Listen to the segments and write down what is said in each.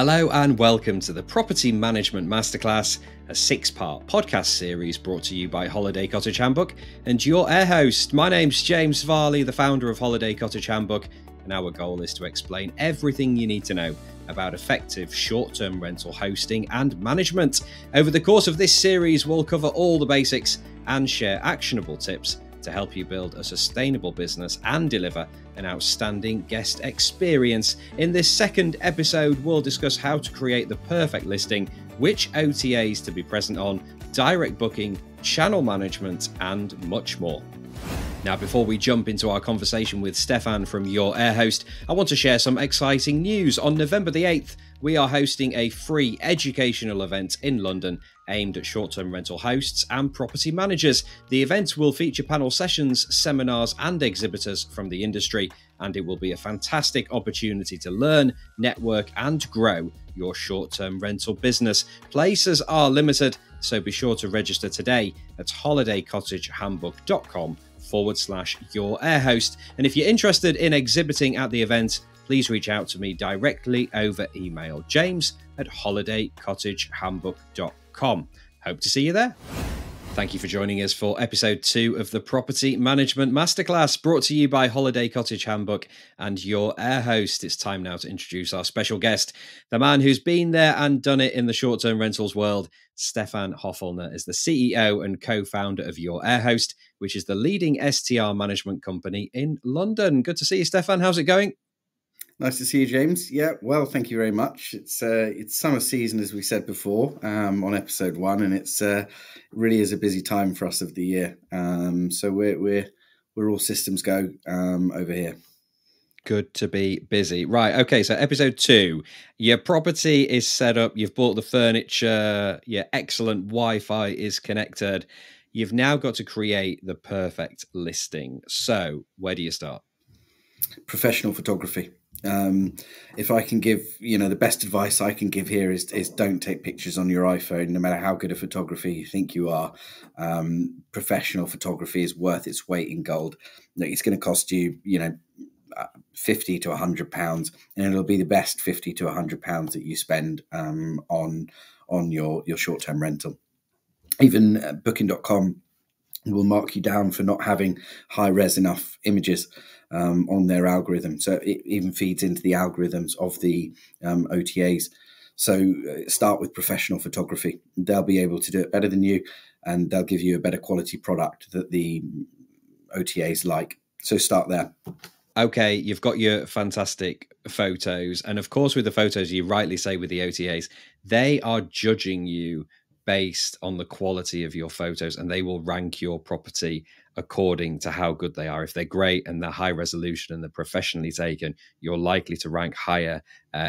Hello and welcome to the Property Management Masterclass, a 6-part podcast series brought to you by Holiday Cottage Handbook and Your AirHost. My name's James Varley, the founder of Holiday Cottage Handbook, and our goal is to explain everything you need to know about effective short-term rental hosting and management. Over the course of this series, we'll cover all the basics and share actionable tips to help you build a sustainable business and deliver an outstanding guest experience. In this second episode, we'll discuss how to create the perfect listing, which OTAs to be present on, direct booking, channel management, and much more. Now, before we jump into our conversation with Stefan from Your AirHost, I want to share some exciting news. On November the 8th, we are hosting a free educational event in London aimed at short-term rental hosts and property managers. The event will feature panel sessions, seminars, and exhibitors from the industry, and it will be a fantastic opportunity to learn, network, and grow your short-term rental business. Places are limited, so be sure to register today at holidaycottagehandbook.com/Your AirHost. And if you're interested in exhibiting at the event, please reach out to me directly over email, james@holidaycottagehandbook.com. Hope to see you there. Thank you for joining us for episode 2 of the Property Management Masterclass, brought to you by Holiday Cottage Handbook and Your AirHost. It's time now to introduce our special guest, the man who's been there and done it in the short-term rentals world. Stefan Hoffelner is the CEO and co-founder of Your AirHost, which is the leading STR management company in London. Good to see you, Stefan. How's it going? Nice to see you, James. Yeah, well, thank you very much. It's summer season, as we said before, on episode 1, and it's really is a busy time for us of the year. So we're all systems go over here. Good to be busy. Right. Okay. So episode 2, your property is set up. You've bought the furniture. Your excellent Wi-Fi is connected. You've now got to create the perfect listing. So where do you start? Professional photography. If I can give, the best advice I can give here is don't take pictures on your iPhone, no matter how good a photographer you think you are. Professional photography is worth its weight in gold. It's going to cost you, £50 to £100, and it'll be the best £50 to £100 that you spend on your short-term rental. Even Booking.com will mark you down for not having high-res enough images on their algorithm. So it even feeds into the algorithms of the OTAs. So start with professional photography. They'll be able to do it better than you, and they'll give you a better quality product that the OTAs like. So start there. Okay, you've got your fantastic photos. And of course, with the photos, you rightly say with the OTAs, they are judging you based on the quality of your photos, and they will rank your property according to how good they are. If they're great and they're high resolution and they're professionally taken, you're likely to rank higher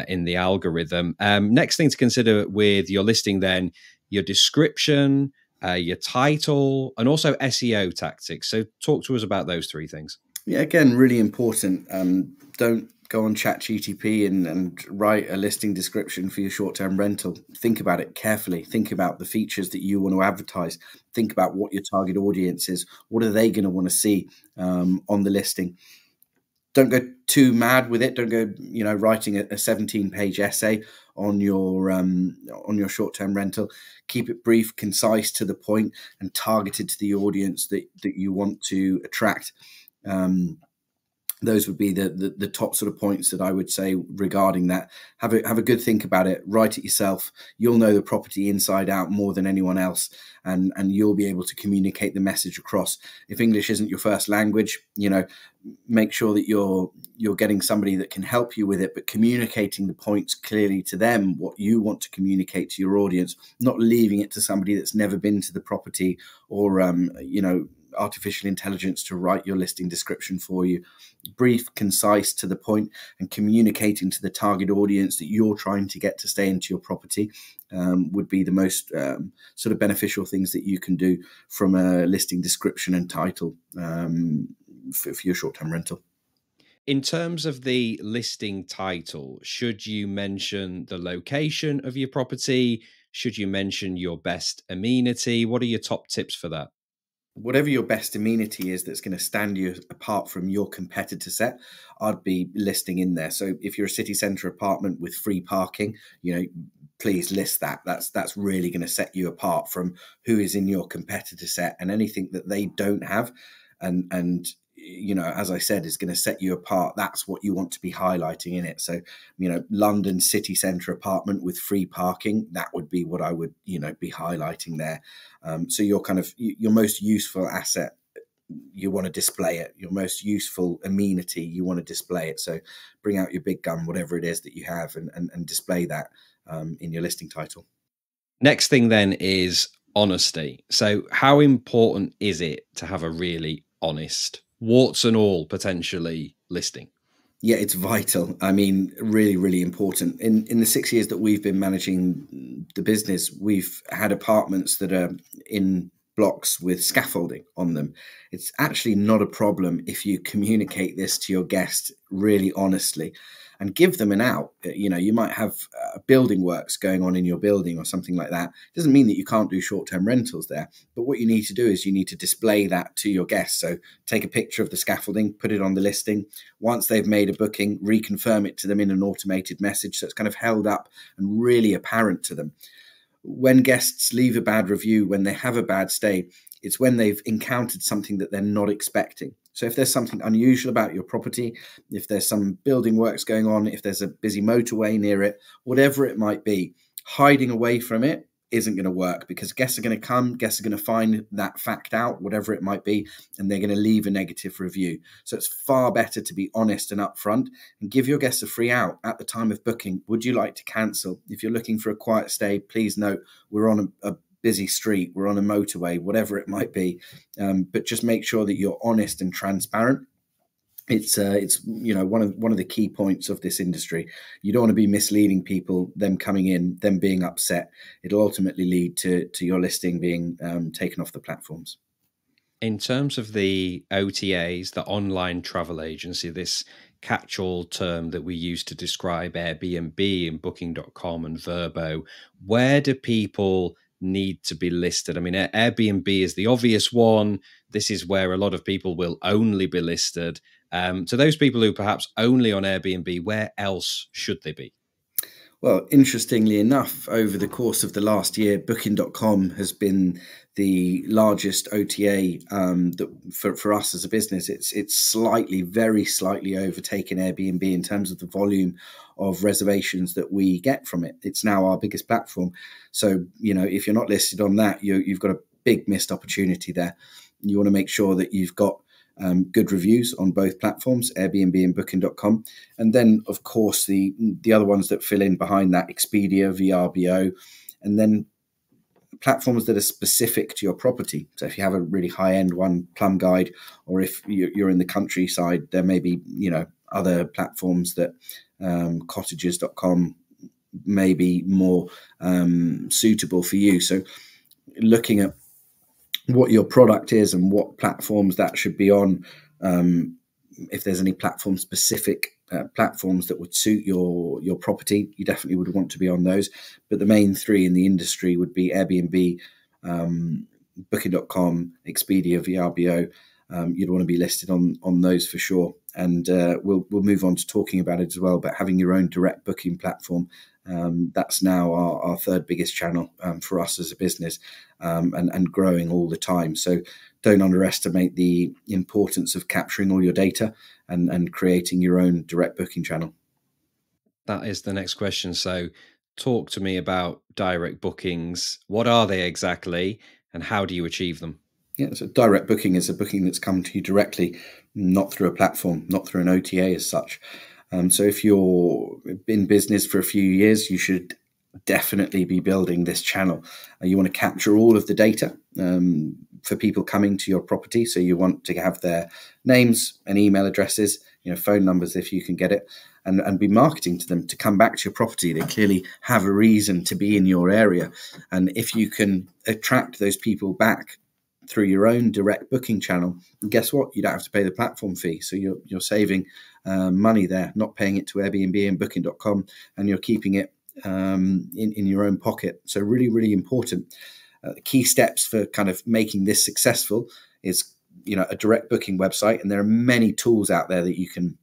in the algorithm. Next thing to consider with your listing then, your description, your title, and also SEO tactics. So talk to us about those 3 things. Yeah, again, really important. Don't go on ChatGPT and write a listing description for your short-term rental. Think about it carefully. Think about the features that you want to advertise. Think about what your target audience is. What are they going to want to see on the listing? Don't go too mad with it. Don't go, writing a 17-page essay on your short-term rental. Keep it brief, concise, to the point, and targeted to the audience that you want to attract. Those would be the top sort of points that I would say regarding that. Have a good think about it. Write it yourself. You'll know the property inside out more than anyone else, and you'll be able to communicate the message across. If English isn't your first language, make sure that you're getting somebody that can help you with it, but communicating the points clearly to them, what you want to communicate to your audience, not leaving it to somebody that's never been to the property or artificial intelligence to write your listing description for you. Brief, concise, to the point, and communicating to the target audience that you're trying to get to stay into your property would be the most sort of beneficial things that you can do from a listing description and title for your short-term rental. In terms of the listing title, should you mention the location of your property? Should you mention your best amenity? What are your top tips for that? whatever your best amenity is that's going to stand you apart from your competitor set, I'd be listing in there. So if you're a city centre apartment with free parking, please list that. That's really going to set you apart from who is in your competitor set, and anything that they don't have. And as I said, is going to set you apart. That's what you want to be highlighting in it. So, London city centre apartment with free parking, that would be what I would, be highlighting there. So your most useful asset, you want to display it. Your most useful amenity, you want to display it. So bring out your big gun, whatever it is that you have, and display that in your listing title. Next thing then is honesty. So how important is it to have a really honest, warts and all, potentially, listing? Yeah, it's vital. I mean, really, really important. In the 6 years that we've been managing the business, we've had apartments that are in blocks with scaffolding on them. It's actually not a problem if you communicate this to your guest really honestly and give them an out. You might have building works going on in your building or something like that. It doesn't mean that you can't do short-term rentals there, but what you need to do is you need to display that to your guests. So take a picture of the scaffolding, put it on the listing. Once they've made a booking, reconfirm it to them in an automated message, so it's kind of held up and really apparent to them. When guests leave a bad review, when they have a bad stay, it's when they've encountered something that they're not expecting. So if there's something unusual about your property, if there's some building works going on, if there's a busy motorway near it, whatever it might be, hiding away from it isn't going to work, because guests are going to come, guests are going to find that fact out, whatever it might be, and they're going to leave a negative review. So it's far better to be honest and upfront and give your guests a free out at the time of booking. Would you like to cancel? If you're looking for a quiet stay, please note we're on a busy street, we're on a motorway, whatever it might be. But just make sure that you're honest and transparent. It's one of the key points of this industry. You don't want to be misleading people, them coming in, them being upset. It'll ultimately lead to your listing being taken off the platforms. In terms of the OTAs, the online travel agency, this catch-all term that we use to describe Airbnb and Booking.com and Vrbo, where do people need to be listed? I mean, Airbnb is the obvious one. This is where a lot of people will only be listed. To those people who perhaps only on Airbnb, where else should they be? Well, interestingly enough, over the course of the last year, Booking.com has been the largest OTA that for us as a business. It's very slightly overtaken Airbnb in terms of the volume of reservations that we get from it. It's now our biggest platform. So, if you're not listed on that, you've got a big missed opportunity there. You want to make sure that you've got good reviews on both platforms, Airbnb and Booking.com. And then, of course, the other ones that fill in behind that, Expedia, VRBO, and then platforms that are specific to your property. So if you have a really high-end one, Plum Guide, or if you're in the countryside, there may be, other platforms that cottages.com may be more suitable for you. So looking at what your product is and what platforms that should be on. If there's any platform specific platforms that would suit your property, you definitely would want to be on those. But the main three in the industry would be Airbnb, Booking.com, Expedia, VRBO. You'd want to be listed on those for sure. And we'll move on to talking about it as well. But having your own direct booking platform, that's now our third biggest channel for us as a business, and growing all the time. So don't underestimate the importance of capturing all your data and creating your own direct booking channel. That is the next question. So talk to me about direct bookings. What are they exactly, and how do you achieve them? Yeah, so direct booking is a booking that's come to you directly, not through a platform, not through an OTA as such. So if you're in business for a few years, you should definitely be building this channel. You want to capture all of the data for people coming to your property. So you want to have their names and email addresses, phone numbers if you can get it, and be marketing to them to come back to your property. They clearly have a reason to be in your area. And if you can attract those people back through your own direct booking channel, guess what? You don't have to pay the platform fee. So you're saving money there, not paying it to Airbnb and Booking.com, and you're keeping it in your own pocket. So really, really important. Key steps for kind of making this successful is, a direct booking website. And there are many tools out there that you can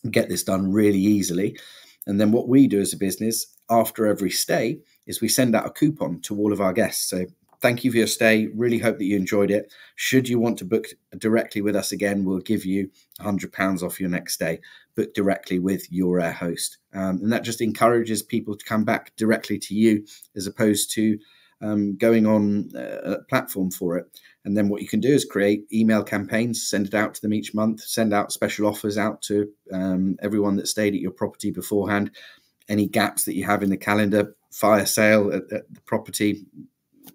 get this done really easily. And then what we do as a business after every stay is we send out a coupon to all of our guests. So thank you for your stay. Really hope that you enjoyed it. Should you want to book directly with us again, we'll give you £100 off your next stay. Book directly with Your AirHost. And that just encourages people to come back directly to you as opposed to going on a platform for it. And then what you can do is create email campaigns, send it out to them each month, send out special offers out to everyone that stayed at your property beforehand. Any gaps that you have in the calendar, fire sale at the property,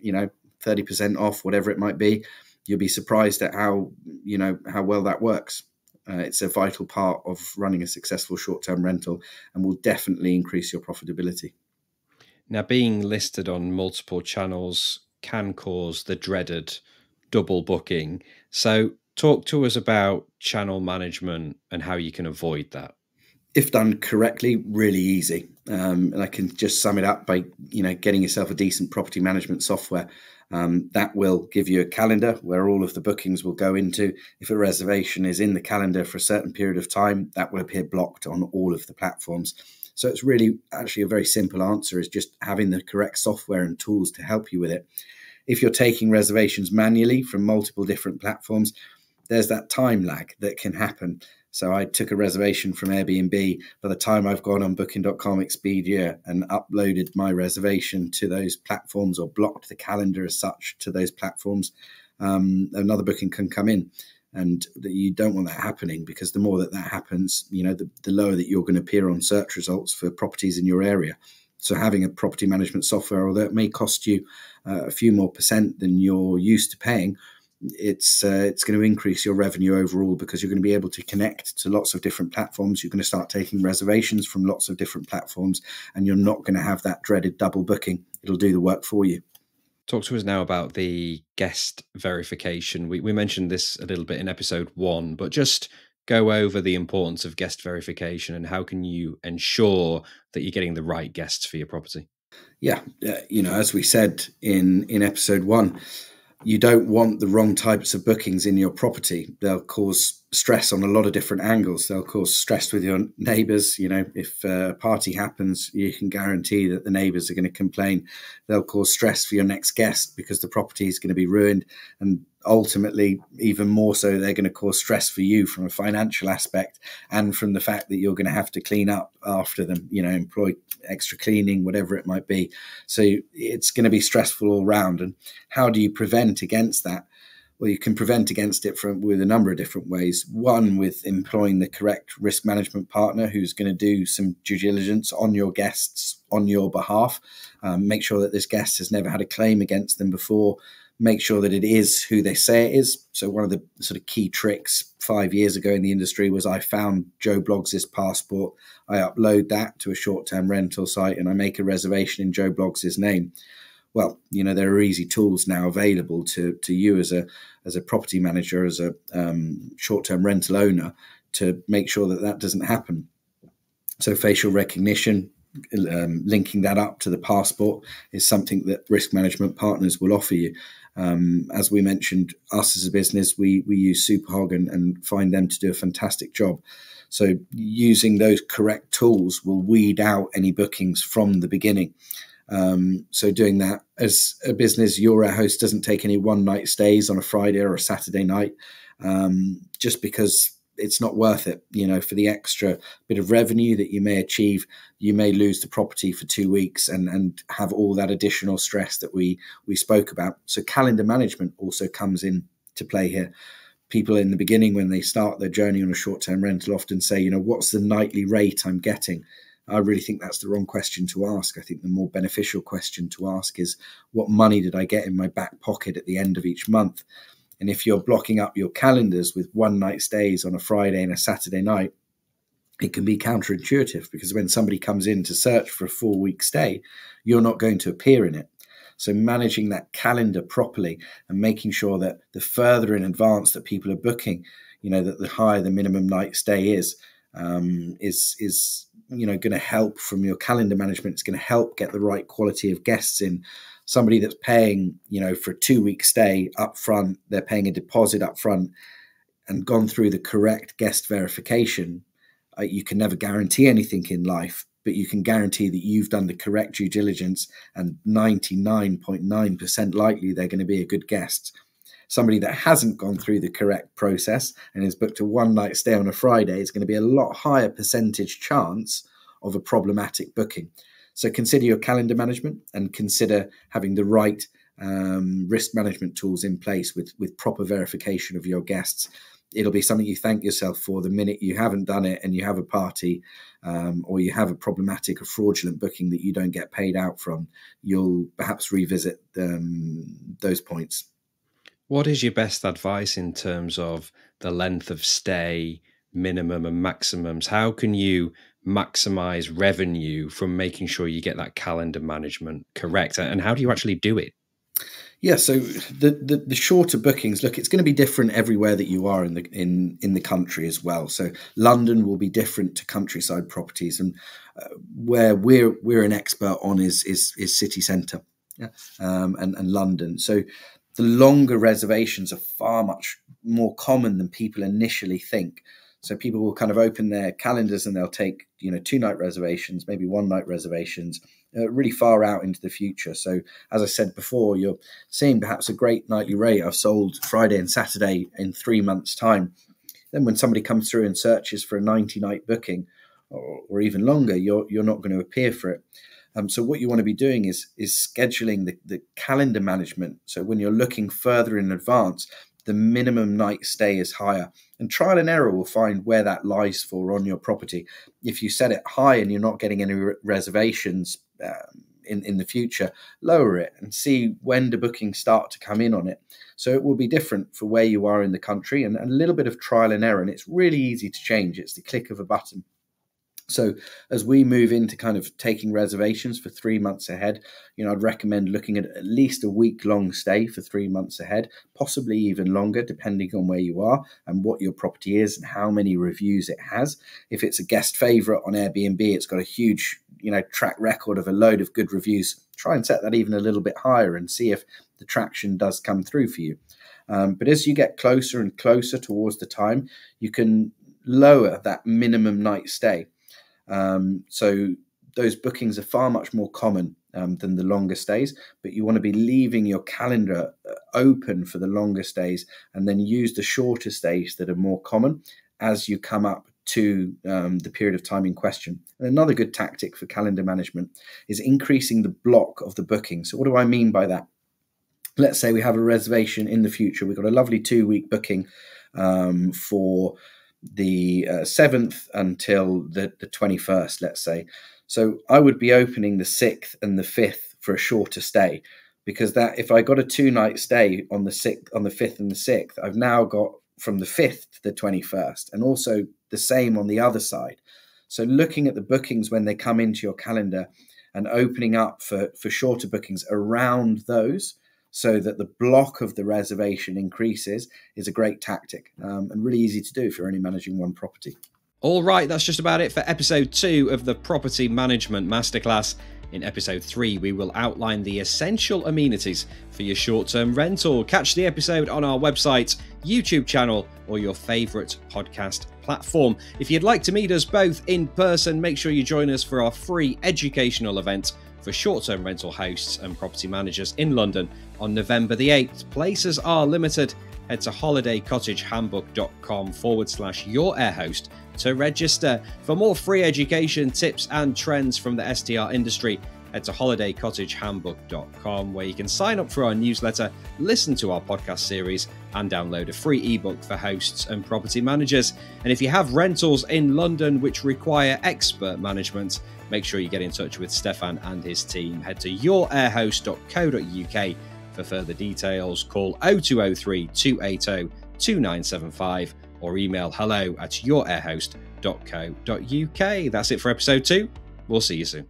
30% off, whatever it might be. You'll be surprised at how well that works. It's a vital part of running a successful short-term rental and will definitely increase your profitability. Now, being listed on multiple channels can cause the dreaded double booking. So talk to us about channel management and how you can avoid that. If done correctly, really easy. And I can just sum it up by, getting yourself a decent property management software. That will give you a calendar where all of the bookings will go into. If a reservation is in the calendar for a certain period of time, that will appear blocked on all of the platforms. So it's really actually a very simple answer, is just having the correct software and tools to help you with it. If you're taking reservations manually from multiple different platforms, there's that time lag that can happen. So I took a reservation from Airbnb. By the time I've gone on Booking.com, Expedia, and uploaded my reservation to those platforms or blocked the calendar as such to those platforms, another booking can come in. And you don't want that happening, because the more that happens, the lower that you're going to appear on search results for properties in your area. So having a property management software, although it may cost you a few more % than you're used to paying, it's going to increase your revenue overall, because you're going to be able to connect to lots of different platforms. You're going to start taking reservations from lots of different platforms, and you're not going to have that dreaded double booking. It'll do the work for you. Talk to us now about the guest verification. We mentioned this a little bit in episode 1, but just go over the importance of guest verification and how can you ensure that you're getting the right guests for your property? Yeah, as we said in episode 1, you don't want the wrong types of bookings in your property. They'll cause stress on a lot of different angles. They'll cause stress with your neighbours. If a party happens, you can guarantee that the neighbours are going to complain. They'll cause stress for your next guest because the property is going to be ruined. And ultimately, even more so, they're going to cause stress for you from a financial aspect and from the fact that you're going to have to clean up after them, employ extra cleaning, whatever it might be. So it's going to be stressful all round. And how do you prevent against that? Well, you can prevent against it with a number of different ways. One, with employing the correct risk management partner who's going to do some due diligence on your guests on your behalf. Make sure that this guest has never had a claim against them before. Make sure that it is who they say it is. So one of the sort of key tricks 5 years ago in the industry was I found Joe Bloggs' passport. I upload that to a short-term rental site and I make a reservation in Joe Bloggs' name. Well, there are easy tools now available to you as a property manager, as a short-term rental owner, to make sure that doesn't happen. So facial recognition, linking that up to the passport, is something that risk management partners will offer you. As we mentioned, us as a business, we use Superhog and find them to do a fantastic job. So using those correct tools will weed out any bookings from the beginning. So doing that as a business, Your AirHost doesn't take any one-night stays on a Friday or a Saturday night, just because it's not worth it. For the extra bit of revenue that you may achieve, you may lose the property for 2 weeks and have all that additional stress that we spoke about. So calendar management also comes in to play here. People in the beginning, when they start their journey on a short-term rental, often say, what's the nightly rate I'm getting? I really think that's the wrong question to ask. I think the more beneficial question to ask is, what money did I get in my back pocket at the end of each month? And if you're blocking up your calendars with one-night stays on a Friday and a Saturday night, it can be counterintuitive, because when somebody comes in to search for a 4-week stay, you're not going to appear in it. So managing that calendar properly and making sure that the further in advance that people are booking, that the higher the minimum night stay is going to help from your calendar management. It's going to help get the right quality of guests in. Somebody that's paying, for a 2-week stay up front, they're paying a deposit up front and gone through the correct guest verification. You can never guarantee anything in life, but you can guarantee that you've done the correct due diligence, and 99.9% likely they're going to be a good guest. Somebody that hasn't gone through the correct process and has booked a one-night stay on a Friday is going to be a lot higher percentage chance of a problematic booking. So consider your calendar management and consider having the right risk management tools in place with proper verification of your guests. It'll be something you thank yourself for the minute you haven't done it and you have a party or you have a problematic or fraudulent booking that you don't get paid out from. You'll perhaps revisit those points. What is your best advice in terms of the length of stay, minimum and maximums? How can you maximize revenue from making sure you get that calendar management correct? And how do you actually do it? Yeah, so the shorter bookings, look, it's going to be different everywhere that you are in the country as well. So London will be different to countryside properties, and where we're an expert on is city centre, and London. So the longer reservations are far much more common than people initially think. So people will kind of open their calendars and they'll take, 2-night reservations, maybe 1-night reservations, really far out into the future. So as I said before, you're seeing perhaps a great nightly rate. I've sold Friday and Saturday in 3 months' time. Then when somebody comes through and searches for a 90-night booking or even longer, you're not going to appear for it. So what you want to be doing is scheduling the calendar management. So when you're looking further in advance, the minimum night stay is higher, and trial and error will find where that lies for on your property. If you set it high and you're not getting any reservations in the future, lower it and see when the bookings start to come in on it. So it will be different for where you are in the country, and a little bit of trial and error, and it's really easy to change. It's the click of a button. So as we move into kind of taking reservations for 3 months ahead, I'd recommend looking at least a week-long stay for 3 months ahead, possibly even longer, depending on where you are and what your property is and how many reviews it has. If it's a guest favorite on Airbnb, it's got a huge, track record of a load of good reviews. Try and set that even a little bit higher and see if the traction does come through for you. But as you get closer and closer towards the time, you can lower that minimum night stay. So those bookings are far much more common than the longer stays, but you want to be leaving your calendar open for the longer stays and then use the shorter stays that are more common as you come up to the period of time in question. And another good tactic for calendar management is increasing the block of the booking. So what do I mean by that? Let's say we have a reservation in the future. We've got a lovely 2-week booking for the 7th until the 21st, let's say. So I would be opening the 6th and the 5th for a shorter stay, because that if I got a 2-night stay on the 5th and the 6th, I've now got from the 5th to the 21st, and also the same on the other side. So looking at the bookings when they come into your calendar and opening up for shorter bookings around those, so that the block of the reservation increases, is a great tactic and really easy to do if you're only managing one property. All right, that's just about it for episode 2 of the Property Management Masterclass. In episode 3, we will outline the essential amenities for your short-term rental. Catch the episode on our website, YouTube channel, or your favourite podcast platform. If you'd like to meet us both in person, make sure you join us for our free educational event for short-term rental hosts and property managers in London on November the 8th. Places are limited. Head to holidaycottagehandbook.com/Your AirHost to register. For more free education, tips and trends from the STR industry, head to holidaycottagehandbook.com, where you can sign up for our newsletter, listen to our podcast series, and download a free ebook for hosts and property managers. And if you have rentals in London which require expert management, make sure you get in touch with Stefan and his team. Head to yourairhost.co.uk for further details. Call 0203 280 2975 or email hello@yourairhost.co.uk. That's it for episode 2. We'll see you soon.